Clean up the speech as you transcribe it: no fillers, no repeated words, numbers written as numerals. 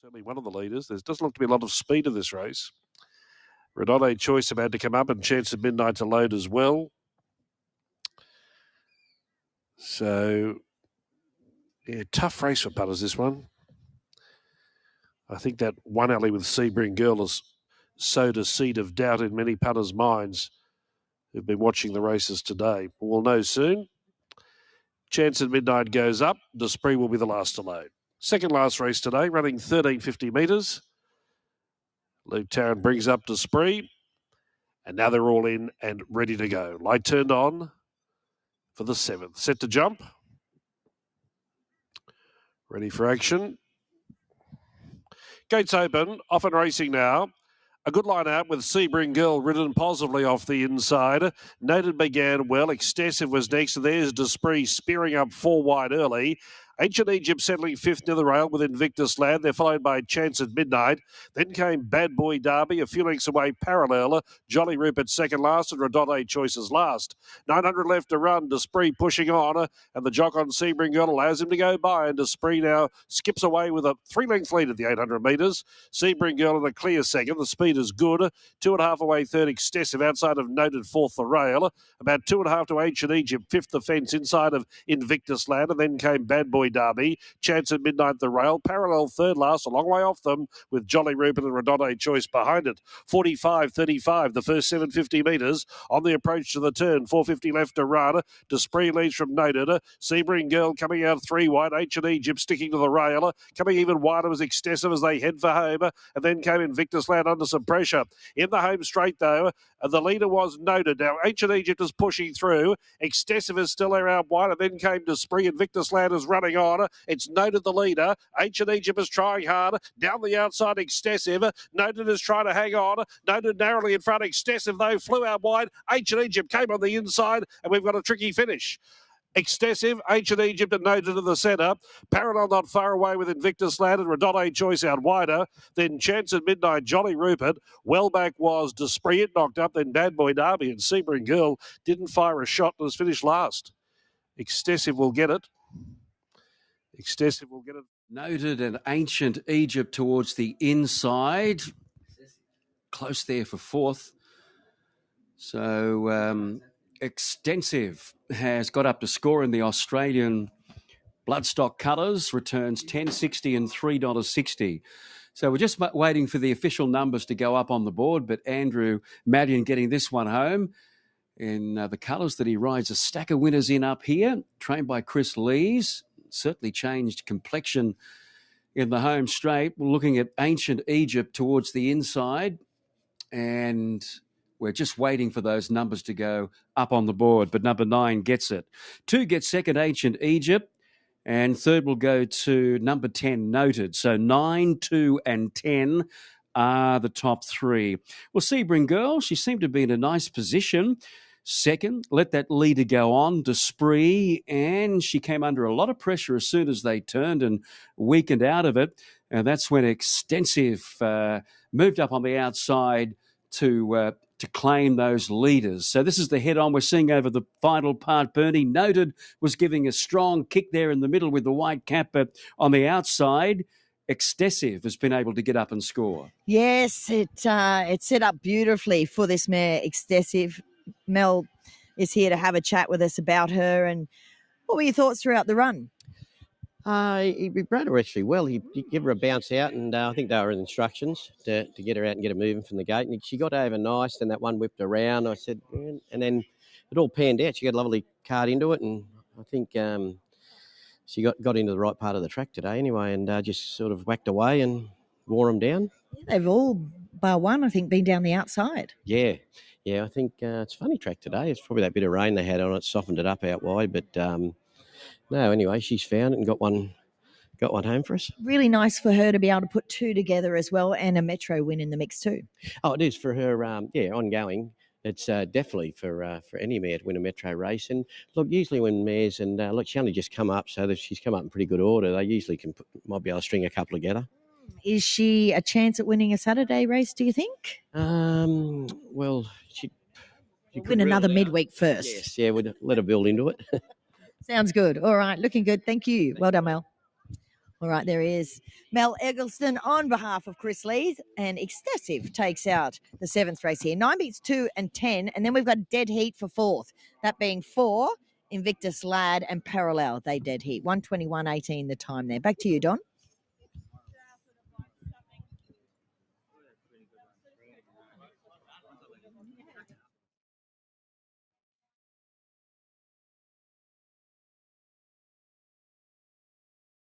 Certainly one of the leaders. There doesn't look to be a lot of speed in this race. Redondo Choice about to come up and Chance of Midnight to load as well. So, yeah, tough race for putters, this one. I think that one alley with Sebring Girl has sowed a seed of doubt in many punters' minds who've been watching the races today. We'll know soon. Chance of Midnight goes up. Desprez will be the last to load. Second last race today, running 1350 metres. Luke Tarrant brings up Desprez. And now they're all in and ready to go. Light turned on for the 7th. Set to jump. Ready for action. Gates open. Off and racing now. A good line out with Sebring Girl ridden positively off the inside. Noted began well. Extessive was next. There's Desprez spearing up 4 wide early. Ancient Egypt settling 5th near the rail with Invictus Lad. They're followed by Chance at Midnight. Then came Bad Boy Derby, a few lengths away parallel. Jolly Rupert second last and Redondo Choices last. 900 left to run. Desprez pushing on and the jock on Sebring Girl allows him to go by and Desprez now skips away with a 3-length lead at the 800 metres. Sebring Girl in a clear second. The speed is good. 2.5 away third. Extessive outside of Noted fourth the rail. About 2.5 to Ancient Egypt. Fifth the fence inside of Invictus Lad and then came Bad Boy Derby. Chance at Midnight the rail. Parallel third last, a long way off them with Jolly Rupert and Redondo Choice behind it. 45.35 the first 750 metres on the approach to the turn. 450 left to run. Desprez leads from Noted. Sebring Girl coming out 3 wide. Ancient Egypt sticking to the rail. Coming even wider was Extessive as they head for home. And then came Invictus Lad under some pressure. In the home straight though, the leader was Noted. Now Ancient Egypt is pushing through. Extessive is still there out wide. And then came Desprez. Invictus Lad is running on. It's Noted the leader. Ancient Egypt is trying hard. Down the outside, Extessive. Noted is trying to hang on. Noted narrowly in front. Extessive, though, flew out wide. Ancient Egypt came on the inside, and we've got a tricky finish. Extessive, Ancient Egypt and Noted in the centre. Parallel not far away with Invictus Lad and Redondo Choice out wider. Then Chance at Midnight, Jolly Rupert. Well back was Desprez, it knocked up. Then Bad Boy Derby and Sebring Girl didn't fire a shot and was finished last. Extessive will get it. Extessive will get it. Noted and Ancient Egypt towards the inside. Close there for fourth. So Extensive has got up to score in the Australian bloodstock colours, returns $10.60 and $3.60. So we're just waiting for the official numbers to go up on the board, but Andrew Madian getting this one home in the colours that he rides. A stack of winners in up here, trained by Chris Lees. Certainly changed complexion in the home straight. We're looking at Ancient Egypt towards the inside, and we're just waiting for those numbers to go up on the board, but number 9 gets it. 2 gets second, Ancient Egypt, and third will go to number 10, Noted. So 9, 2, and 10 are the top 3. Well, Sebring Girl, she seemed to be in a nice position. Second, let that leader go on, Desprez, and she came under a lot of pressure as soon as they turned and weakened out of it. And that's when Extensive moved up on the outside to claim those leaders. So this is the head-on we're seeing over the final part. Bernie Noted was giving a strong kick there in the middle with the white cap, but on the outside, Extessive has been able to get up and score. Yes, it set up beautifully for this mare, Extessive. Mel is here to have a chat with us about her. And what were your thoughts throughout the run? He rode her actually well. He gave her a bounce out, and I think they were in instructions to get her out and get her moving from the gate. And she got over nice, and that one whipped around. I said, and then it all panned out. She got a lovely card into it, and I think she got into the right part of the track today anyway, and just sort of whacked away and wore them down. Yeah, they've all, bar one, I think, been down the outside. Yeah, I think it's a funny track today. It's probably that bit of rain they had on it, softened it up out wide, but no, anyway, she's found it and got one home for us. Really nice for her to be able to put 2 together as well, and a Metro win in the mix too. Oh, it is for her, ongoing. It's definitely for any mare to win a Metro race. And look, usually when mares, and look, she only just come up, so that she's come up in pretty good order. They usually might be able to string a couple together. Is she a chance at winning a Saturday race, do you think? Well, she win another midweek first. Yes, yeah, we'd let her build into it. Sounds good. All right, looking good. Thank you. Well done, Mel. All right, there he is. Mel Eggleston on behalf of Chris Lees, and Extessive takes out the 7th race here. 9 beats 2 and 10, and then we've got dead heat for 4th. That being 4, Invictus Lad and Parallel. They dead heat. 1:21.18 the time there. Back to you, Don.